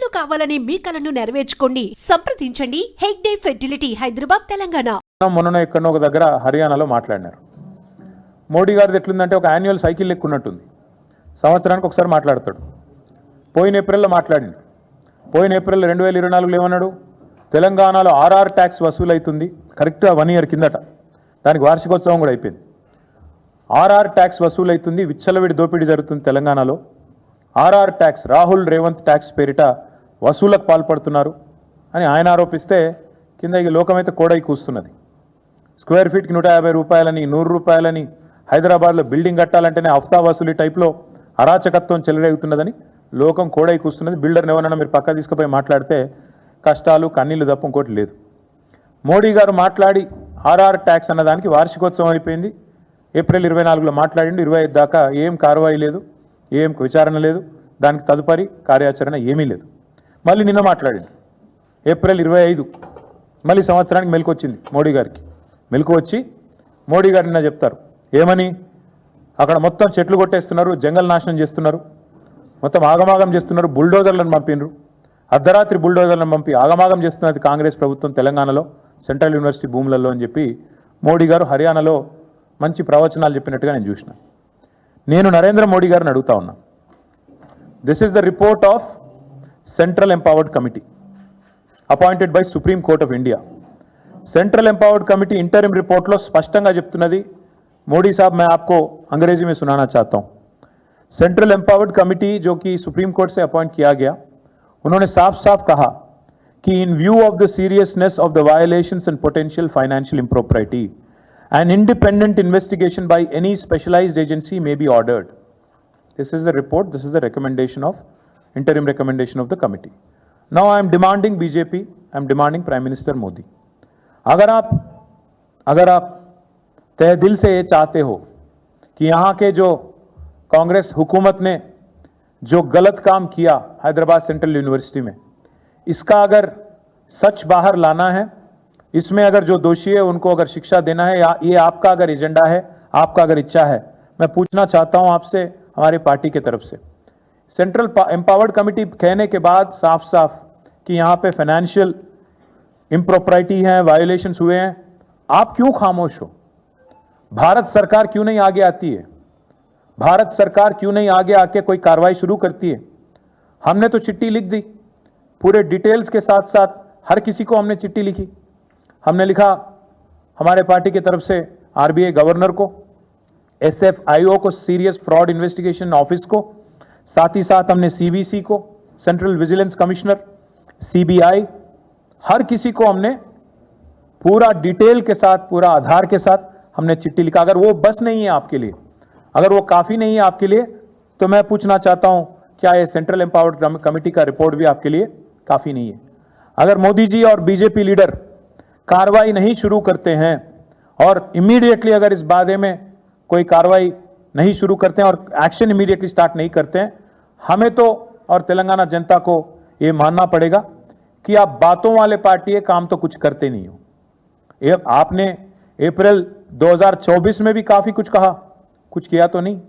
పిల్లలు కావాలని మీ కలను నెరవేర్చుకోండి. సంప్రదించండి హెగ్డే ఫెర్టిలిటీ, హైదరాబాద్, తెలంగాణ. మొన్న ఎక్కడో ఒక దగ్గర హర్యానాలో మాట్లాడినారు. మోడీ గారిది ఎట్లుందంటే ఒక యాన్యువల్ సైకిల్ ఎక్కున్నట్టుంది. సంవత్సరానికి ఒకసారి మాట్లాడతాడు. పోయిన ఏప్రిల్లో మాట్లాడిండు. పోయిన ఏప్రిల్ 2024లో ఏమన్నాడు? తెలంగాణలో ఆర్ఆర్ ట్యాక్స్ వసూలు అవుతుంది. కరెక్ట్గా 1 ఇయర్ కిందట. దానికి వార్షికోత్సవం కూడా అయిపోయింది. ఆర్ఆర్ ట్యాక్స్ వసూలు అవుతుంది, విచ్చలవిడి దోపిడీ జరుగుతుంది తెలంగాణలో. RR tax, Rahul Revanth tax పేరిట వసూలకు పాల్పడుతున్నారు అని ఆయన ఆరోపిస్తే కింద ఈ లోకమైతే కోడై కూస్తున్నది. స్క్వేర్ ఫీట్కి 150 రూపాయలని, 100 రూపాయలని, హైదరాబాద్లో బిల్డింగ్ కట్టాలంటేనే హఫ్తా వసూలు టైప్లో అరాచకత్వం చెలరేగుతున్నదని లోకం కోడై కూస్తున్నది. బిల్డర్ని ఎవరన్నా మీరు పక్క తీసుకుపోయి మాట్లాడితే కష్టాలు కన్నీళ్లు తప్ప ఇంకోటి లేదు. మోడీ గారు మాట్లాడి ఆర్ఆర్ ట్యాక్స్ అన్నదానికి వార్షికోత్సవం అయిపోయింది. ఏప్రిల్ 24లో మాట్లాడిండు. 25 దాకా ఏం కార్యవాయి లేదు, ఏం విచారణ లేదు, దానికి తదుపరి కార్యాచరణ ఏమీ లేదు. మళ్ళీ నిన్న మాట్లాడిండు. ఏప్రిల్ 25 మళ్ళీ సంవత్సరానికి మెలకు వచ్చింది మోడీ గారికి. మెలకు వచ్చి మోడీ గారు నిన్న చెప్తారు ఏమని? అక్కడ మొత్తం చెట్లు కొట్టేస్తున్నారు, జంగల్ నాశనం చేస్తున్నారు, మొత్తం ఆగమాగం చేస్తున్నారు, బుల్డోజర్లను పంపినరు. అర్ధరాత్రి బుల్డోజర్లను పంపి ఆగమాగం చేస్తున్నది కాంగ్రెస్ ప్రభుత్వం తెలంగాణలో సెంట్రల్ యూనివర్సిటీ భూములలో అని చెప్పి మోడీ గారు హర్యానాలో మంచి ప్రవచనాలు చెప్పినట్టుగా నేను చూసిన. నేను నరేంద్ర మోడీ గారిని అడుగుతా ఉన్నా. This is the report of central empowered committee appointed by supreme court of India. Central empowered committee interim report लो स्पष्टंगा చెప్తున్నది. मोदी साहब मैं आपको अंग्रेजी में सुनाना चाहता हूं. सेंट्रल एम्पावर्ड कमेटी जो कि सुप्रीम कोर्ट से अपॉइंट किया गया, उन्होंने साफ साफ कहा कि इन view of the seriousness of the violations and potential financial impropriety, an independent investigation by any specialized agency may be ordered. This is the report, this is the recommendation of interim recommendation of the committee. Now I am demanding BJP, I am demanding Prime Minister Modi, अगर आप तहे दिल से ये चाहते हो कि यहाँ के जो कांग्रेस हुकूमत ने जो गलत काम किया हैदराबाद सेंट्रल यूनिवर्सिटी में, इसका अगर सच बाहर लाना है, इसमें अगर जो दोषी है उनको अगर शिक्षा देना है, या ये आपका अगर एजेंडा है, आपका अगर इच्छा है, मैं पूछना चाहता हूं आपसे, हमारी पार्टी की तरफ से। सेंट्रल एम्पावर्ड कमेटी कहने के बाद साफ साफ कि यहाँ पे फाइनेंशियल इम्प्रोप्राइटी है, वायोलेशंस हुए हैं, आप क्यों खामोश हो? भारत सरकार क्यों नहीं आगे आती है? भारत सरकार क्यों नहीं आगे आके कोई कार्रवाई शुरू करती है? हमने तो चिट्ठी लिख दी, पूरे डिटेल्स के साथ साथ हर किसी को हमने चिट्ठी लिखी. हमने लिखा हमारे पार्टी की तरफ से आरबीआई गवर्नर को, एसएफआईओ को, सीरियस फ्रॉड इन्वेस्टिगेशन ऑफिस को, साथ ही साथ हमने सीवीसी को, सेंट्रल विजिलेंस कमिश्नर, सीबीआई, हर किसी को हमने पूरा डिटेल के साथ, पूरा आधार के साथ हमने चिट्ठी लिखा. अगर वो बस नहीं है आपके लिए, अगर वो काफी नहीं है आपके लिए, तो मैं पूछना चाहता हूं क्या ये सेंट्रल एम्पावर्ड कमेटी का रिपोर्ट भी आपके लिए काफी नहीं है? अगर मोदी जी और बीजेपी लीडर कार्रवाई नहीं शुरू करते हैं और इमीडिएटली अगर इस बारे में कोई कार्रवाई नहीं शुरू करते हैं और एक्शन इमीडिएटली स्टार्ट नहीं करते हैं, हमें तो और तेलंगाना जनता को ये मानना पड़ेगा कि आप बातों वाले पार्टी है, काम तो कुछ करते नहीं हो. आपने अप्रैल 2024 में भी काफी कुछ कहा, कुछ किया तो नहीं.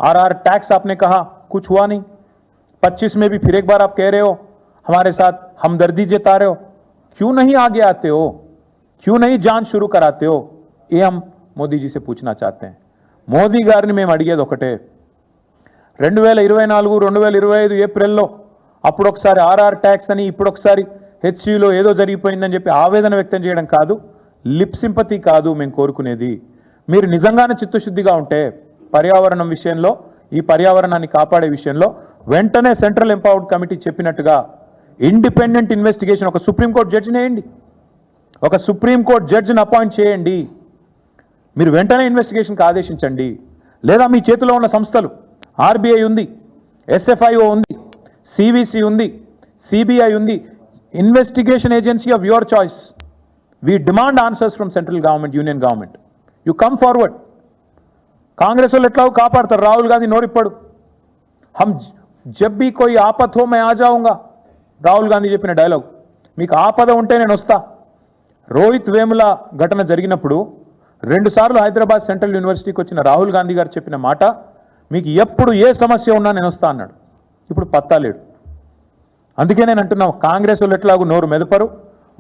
आरआर टैक्स आपने कहा, कुछ हुआ नहीं. 25 में भी फिर एक बार आप कह रहे हो, हमारे साथ हमदर्दी जता रहे हो. क्यों नहीं आगे आते हो? क्यों नहीं जांच शुरू कराते हो? ये हम मोदी जी से पूछना चाहते हैं. మోదీ గారిని మేము అడిగేది ఒకటే, 2024 2025 ఏప్రిల్లో అప్పుడొకసారి ఆర్ఆర్ ట్యాక్స్ అని, ఇప్పుడొకసారి హెచ్సిలో ఏదో జరిగిపోయిందని చెప్పి ఆవేదన వ్యక్తం చేయడం కాదు, లిప్ సింపతి కాదు మేము కోరుకునేది. మీరు నిజంగానే చిత్తశుద్ధిగా ఉంటే పర్యావరణం విషయంలో, ఈ పర్యావరణాన్ని కాపాడే విషయంలో వెంటనే సెంట్రల్ ఎంపవర్డ్ కమిటీ చెప్పినట్టుగా ఇండిపెండెంట్ ఇన్వెస్టిగేషన్, ఒక సుప్రీంకోర్టు జడ్జిని వేయండి, ఒక సుప్రీంకోర్టు జడ్జిని అపాయింట్ చేయండి. మీరు వెంటనే ఇన్వెస్టిగేషన్కి ఆదేశించండి. లేదా మీ చేతిలో ఉన్న సంస్థలు, ఆర్బీఐ ఉంది, ఎస్ఎఫ్ఐఓ ఉంది, సివిసి ఉంది, సిబిఐ ఉంది, investigation agency of your choice. We demand answers from central government, union government. You come forward. Congress वाले एट्ला कापाडतारु, राहुल गांधी नोरिप्पडु. हम जब भी कोई आपत हो मैं आ जाऊंगा, राहुल गांधी చెప్పిన డైలాగ్. మీకు ఆపద ఉంటే నేను వస్తా. రోహిత్ వేముల ఘటన జరిగినప్పుడు 2 సార్లు హైదరాబాద్ సెంట్రల్ యూనివర్సిటీకి వచ్చిన రాహుల్ గాంధీ గారు చెప్పిన మాట, మీకు ఎప్పుడు ఏ సమస్య ఉన్నా నేను వస్తా అన్నాడు. ఇప్పుడు పత్తా లేడు. అందుకే నేను అంటున్నాను, కాంగ్రెస్ వాళ్ళు ఎట్లాగూ నోరు మెదపరు,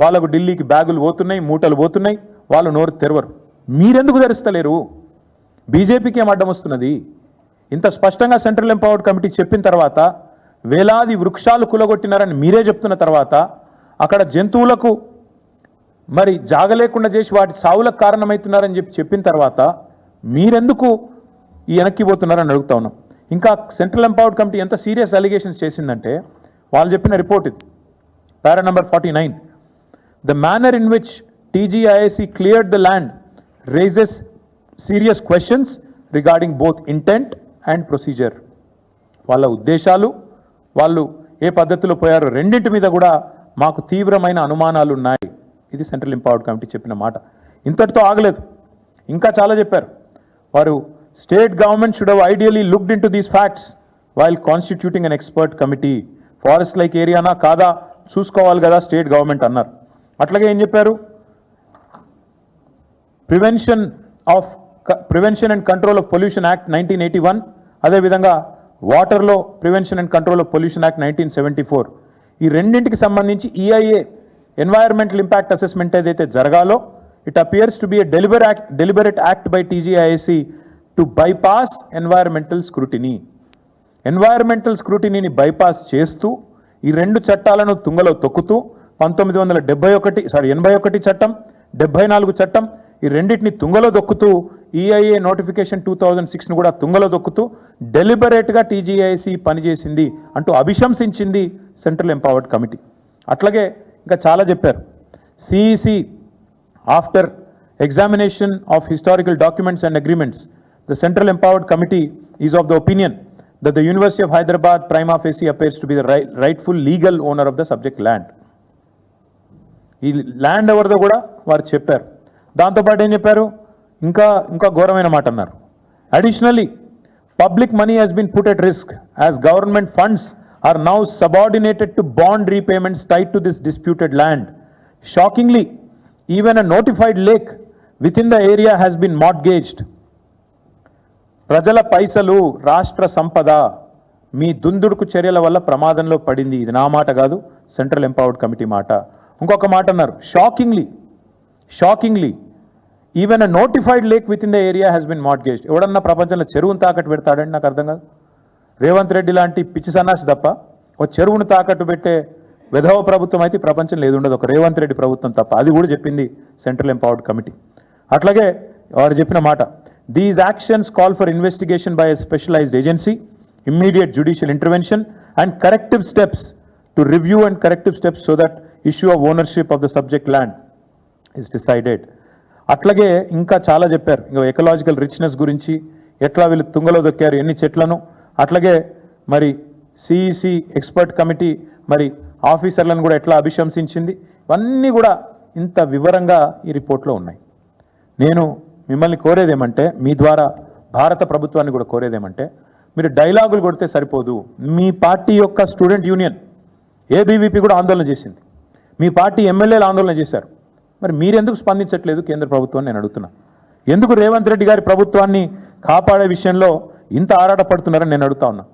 వాళ్ళకు ఢిల్లీకి బ్యాగులు పోతున్నాయి, మూటలు పోతున్నాయి, వాళ్ళు నోరు తెరవరు. మీరెందుకు తెరుస్తలేరు? బీజేపీకి ఏం అడ్డం వస్తున్నది? ఇంత స్పష్టంగా సెంట్రల్ ఎంపవర్డ్ కమిటీ చెప్పిన తర్వాత, వేలాది వృక్షాలు కులగొట్టినారని మీరే చెప్తున్న తర్వాత, అక్కడ జంతువులకు మరి జాగలేకుండా చేసి వాటి సావులకు కారణమవుతున్నారని చెప్పిన తర్వాత మీరెందుకు ఈ వెనక్కి పోతున్నారని అడుగుతా ఉన్నాం. ఇంకా సెంట్రల్ ఎంపవర్డ్ కమిటీ ఎంత సీరియస్ అలిగేషన్స్ చేసిందంటే, వాళ్ళు చెప్పిన రిపోర్ట్ ఇది, పారా number 49. The manner in which TGIAC cleared the land raises serious questions regarding both intent and procedure. వాళ్ళ ఉద్దేశాలు, వాళ్ళు ఏ పద్ధతిలో పోయారో రెండింటి మీద కూడా మాకు తీవ్రమైన అనుమానాలు ఉన్నాయి. ఇది సెంట్రల్ ఎంపవర్డ్ కమిటీ చెప్పిన మాట. ఇంతటితో ఆగలేదు, ఇంకా చాలా చెప్పారు. వారు state government should have ideally looked into these facts while constituting an expert committee. Forest like ఏరియానా కాదా చూసుకోవాలి కదా స్టేట్ గవర్నమెంట్ అన్నారు. అట్లాగే ఏం చెప్పారు, prevention and control of pollution act 1981, అదేవిధంగా వాటర్లో prevention and control of pollution act 1974, ఈ రెండింటికి సంబంధించి ఈఐఏ ఎన్వైరన్మెంటల్ ఇంపాక్ట్ అసెస్మెంట్ ఏదైతే జరగాలో, it appears to be a deliberate act by TGIAC to bypass environmental scrutiny. ఎన్వైరన్మెంటల్ స్క్రూటినీని బైపాస్ చేస్తూ ఈ రెండు చట్టాలను తుంగలో తొక్కుతూ 81 చట్టం, 74 చట్టం, ఈ రెండింటిని తుంగలో దొక్కుతూ ఈఐఏ నోటిఫికేషన్ 2006ను కూడా తుంగలో దొక్కుతూ డెలిబరేట్గా టీజీఐసీ పనిచేసింది అంటూ అభిశంసించింది సెంట్రల్ ఎంపవర్డ్ కమిటీ. అట్లాగే ఇంకా చాలా చెప్పారు. CEC after examination of historical documents and agreements, the central empowered committee is of the opinion that the University of Hyderabad prima facie appears to be the rightful legal owner of the subject land. ఈ land ఎవరిదో కూడా వారు చెప్పారు. దాంతోపాటు ఏం చెప్పారు, ఇంకా ఘోరమైన మాట అన్నారు. Additionally public money has been put at risk as government funds are now subordinated to bond repayments tied to this disputed land. Shockingly even a notified lake within the area has been mortgaged. ప్రజల పైసలు, రాష్ట్ర సంపద మీ దుందుడుకు చర్యల వల్ల ప్రమాదంలో పడింది. ఇది నా మాట కాదు, సెంట్రల్ ఎంపవర్డ్ కమిటీ మాట. ఇంకొక మాట అన్నారు, shockingly even a notified lake within the area has been mortgaged. ఎవడన్నా ప్రపంచంలో చెరువును తాకట్టు పెడతాడండి? నాకు అర్థం కాదు. రేవంత్ రెడ్డి లాంటి పిచ్చి సన్నాసి తప్ప ఒక చెరువును తాకట్టు పెట్టే విధవ ప్రభుత్వం అయితే ప్రపంచం లేదు, ఉండదు, ఒక రేవంత్ రెడ్డి ప్రభుత్వం తప్ప. అది కూడా చెప్పింది సెంట్రల్ ఎంపవర్డ్ కమిటీ. అట్లాగే వారు చెప్పిన మాట, these actions call for investigation by a specialized agency, immediate judicial intervention and corrective steps to review and corrective steps so that issue of ownership of the subject land is decided. అట్లాగే ఇంకా చాలా చెప్పారు. ఇంకా ecological richness గురించి, ఎట్లా వీళ్ళు తుంగలో దొక్కారు ఎన్ని చెట్లను, అట్లాగే మరి సిఈసి ఎక్స్పర్ట్ కమిటీ మరి ఆఫీసర్లను కూడా ఎట్లా అభిశంసించింది, ఇవన్నీ కూడా ఇంత వివరంగా ఈ రిపోర్ట్లో ఉన్నాయి. నేను మిమ్మల్ని కోరేదేమంటే, మీ ద్వారా భారత ప్రభుత్వాన్ని కూడా కోరేదేమంటే, మీరు డైలాగులు కొడితే సరిపోదు. మీ పార్టీ యొక్క స్టూడెంట్ యూనియన్ ఏబీవీపీ కూడా ఆందోళన చేసింది, మీ పార్టీ ఎమ్మెల్యేలు ఆందోళన చేశారు. మరి మీరెందుకు స్పందించట్లేదు కేంద్ర ప్రభుత్వాన్ని నేను అడుగుతున్నా. ఎందుకు రేవంత్ రెడ్డి గారి ప్రభుత్వాన్ని కాపాడే విషయంలో ఇంత ఆరాటపడుతున్నారని నేను అడుగుతా ఉన్నా.